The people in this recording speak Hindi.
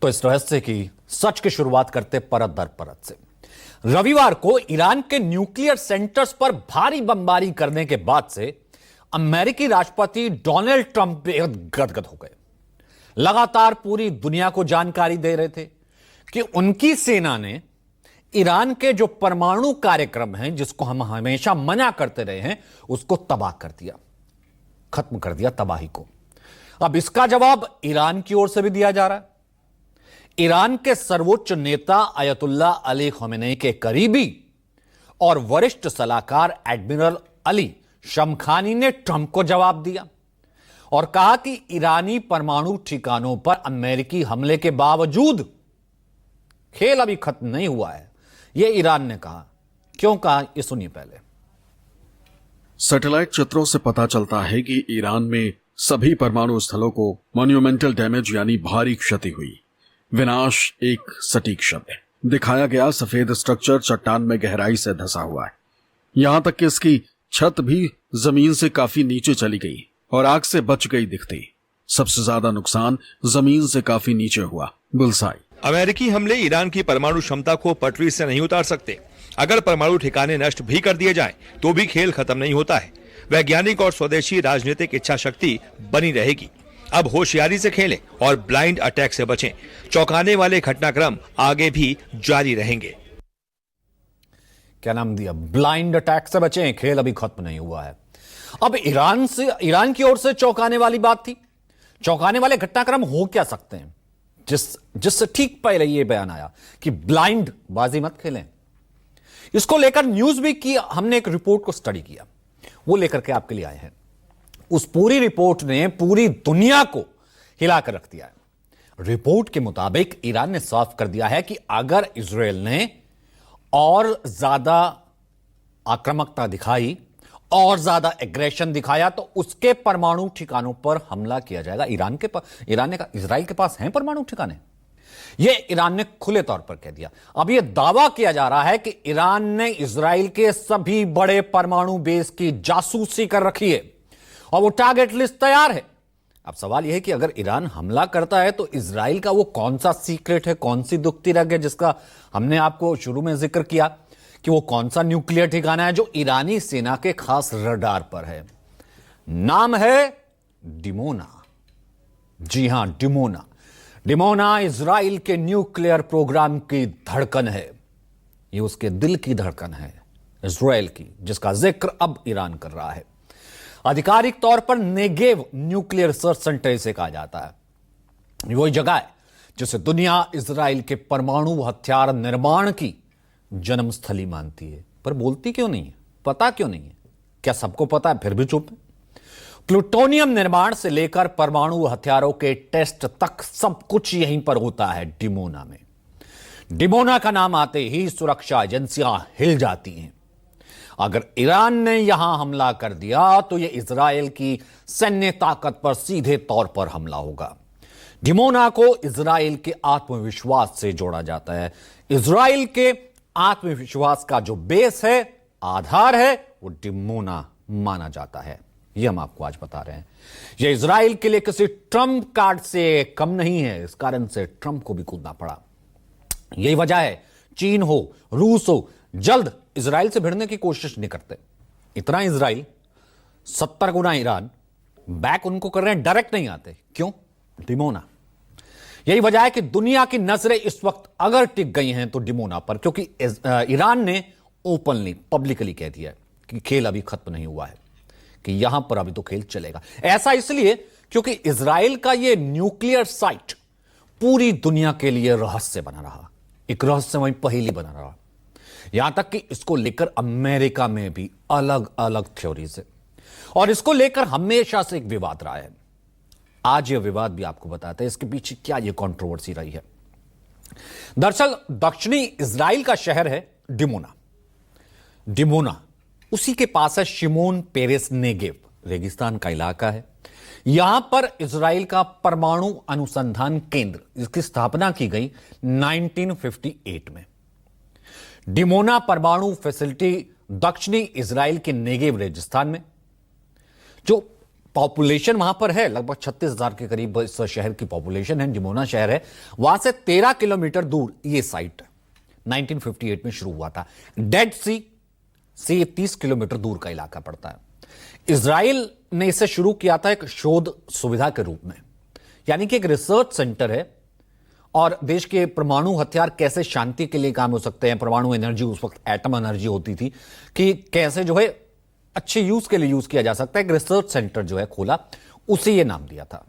तो इस रहस्य की सच की शुरुआत करते परत दर परत से। रविवार को ईरान के न्यूक्लियर सेंटर्स पर भारी बमबारी करने के बाद से अमेरिकी राष्ट्रपति डोनाल्ड ट्रंप बेहद गदगद हो गए। लगातार पूरी दुनिया को जानकारी दे रहे थे कि उनकी सेना ने ईरान के जो परमाणु कार्यक्रम हैं, जिसको हम हमेशा मना करते रहे हैं, उसको तबाह कर दिया, खत्म कर दिया तबाही को। अब इसका जवाब ईरान की ओर से भी दिया जा रहा है। ईरान के सर्वोच्च नेता अयतुल्ला अली खमेनी के करीबी और वरिष्ठ सलाहकार एडमिरल अली शमखानी ने ट्रंप को जवाब दिया और कहा कि ईरानी परमाणु ठिकानों पर अमेरिकी हमले के बावजूद खेल अभी खत्म नहीं हुआ है। यह ईरान ने कहा। क्यों कहा, ये सुनिए पहले। सैटेलाइट चित्रों से पता चलता है कि ईरान में सभी परमाणु स्थलों को मॉन्यूमेंटल डैमेज यानी भारी क्षति हुई। विनाश एक सटीक शब्द है। दिखाया गया सफेद स्ट्रक्चर चट्टान में गहराई से धंसा हुआ है, यहां तक कि इसकी छत भी जमीन से काफी नीचे चली गई और आग से बच गई दिखती। सबसे ज्यादा नुकसान जमीन से काफी नीचे हुआ, बुलसाई। अमेरिकी हमले ईरान की परमाणु क्षमता को पटरी से नहीं उतार सकते। अगर परमाणु ठिकाने नष्ट भी कर दिए जाएं, तो भी खेल खत्म नहीं होता है। वैज्ञानिक और स्वदेशी राजनीतिक इच्छा शक्ति बनी रहेगी। अब होशियारी से खेलें और ब्लाइंड अटैक से बचें। चौंकाने वाले घटनाक्रम आगे भी जारी रहेंगे। क्या नाम दिया, ब्लाइंड अटैक से बचें, खेल अभी खत्म नहीं हुआ है। अब ईरान की ओर से चौंकाने वाली बात थी। चौंकाने वाले घटनाक्रम हो क्या सकते हैं, जिससे ठीक पहले यह बयान आया कि ब्लाइंड बाजी मत खेलें। इसको लेकर न्यूज वीक की हमने एक रिपोर्ट को स्टडी किया, वो लेकर के आपके लिए आए हैं। उस पूरी रिपोर्ट ने पूरी दुनिया को हिलाकर रख दिया है। रिपोर्ट के मुताबिक ईरान ने साफ कर दिया है कि अगर इजरायल ने और ज्यादा आक्रामकता दिखाई और ज्यादा एग्रेशन दिखाया तो उसके परमाणु ठिकानों पर हमला किया जाएगा। ईरान ने कहा इजराइल के पास हैं परमाणु ठिकाने, यह ईरान ने खुले तौर पर कह दिया। अब यह दावा किया जा रहा है कि ईरान ने इजराइल के सभी बड़े परमाणु बेस की जासूसी कर रखी है और वो टारगेट लिस्ट तैयार है। अब सवाल यह है कि अगर ईरान हमला करता है तो इजराइल का वो कौन सा सीक्रेट है, कौन सी दुखती रग है, जिसका हमने आपको शुरू में जिक्र किया कि वो कौन सा न्यूक्लियर ठिकाना है जो ईरानी सेना के खास रडार पर है। नाम है डिमोना। जी हां, डिमोना। डिमोना इजराइल के न्यूक्लियर प्रोग्राम की धड़कन है। ये उसके दिल की धड़कन है इजराइल की, जिसका जिक्र अब ईरान कर रहा है। आधिकारिक तौर पर नेगेव न्यूक्लियर रिसर्च सेंटर इसे कहा जाता है। वही जगह है जिसे दुनिया इजराइल के परमाणु हथियार निर्माण की जन्मस्थली मानती है। पर बोलती क्यों नहीं है, पता क्यों नहीं है? क्या सबको पता है फिर भी चुप है? प्लूटोनियम निर्माण से लेकर परमाणु हथियारों के टेस्ट तक सब कुछ यहीं पर होता है, डिमोना में। डिमोना का नाम आते ही सुरक्षा एजेंसियां हिल जाती हैं। अगर ईरान ने यहां हमला कर दिया तो यह इजराइल की सैन्य ताकत पर सीधे तौर पर हमला होगा। डिमोना को इजराइल के आत्मविश्वास से जोड़ा जाता है। इजराइल के आत्मविश्वास का जो बेस है, आधार है, वो डिमोना माना जाता है। यह हम आपको आज बता रहे हैं। यह इजराइल के लिए किसी ट्रंप कार्ड से कम नहीं है। इस कारण से ट्रंप को भी कूदना पड़ा। यही वजह है चीन हो, रूस हो, जल्द इजराइल से भिड़ने की कोशिश नहीं करते। इतना इजराइल, 70 गुना ईरान बैक उनको कर रहे हैं, डायरेक्ट नहीं आते। क्यों? डिमोना। यही वजह है कि दुनिया की नजरें इस वक्त अगर टिक गई हैं तो डिमोना पर, क्योंकि ईरान ने ओपनली, पब्लिकली कह दिया कि खेल अभी खत्म नहीं हुआ है, कि यहां पर अभी तो खेल चलेगा। ऐसा इसलिए क्योंकि इजराइल का यह न्यूक्लियर साइट पूरी दुनिया के लिए रहस्य बना रहा, एक रहस्यमय पहेली बना रहा। यहां तक कि इसको लेकर अमेरिका में भी अलग अलग थ्योरीज है और इसको लेकर हमेशा से एक विवाद रहा है। आज यह विवाद भी आपको बताते हैं इसके पीछे क्या यह कंट्रोवर्सी रही है। दरअसल दक्षिणी इजराइल का शहर है डिमोना। डिमोना उसी के पास है शिमोन पेरेस नेगेव, रेगिस्तान का इलाका है। यहां पर इजराइल का परमाणु अनुसंधान केंद्र, इसकी स्थापना की गई 1958 में। डिमोना परमाणु फैसिलिटी दक्षिणी इजराइल के नेगेव रेगिस्तान में, जो पॉपुलेशन वहां पर है लगभग 36,000 के करीब इस शहर की पॉपुलेशन है। डिमोना शहर है, वहां से 13 किलोमीटर दूर ये साइट 1958 में शुरू हुआ था। डेड सी से 30 किलोमीटर दूर का इलाका पड़ता है। इजराइल ने इसे शुरू किया था एक शोध सुविधा के रूप में, यानी कि एक रिसर्च सेंटर है और देश के परमाणु हथियार कैसे शांति के लिए काम हो सकते हैं, परमाणु एनर्जी उस वक्त एटम एनर्जी होती थी, कि कैसे जो है अच्छे यूज के लिए यूज किया जा सकता है। एक रिसर्च सेंटर जो है खोला, उसे यह नाम दिया था।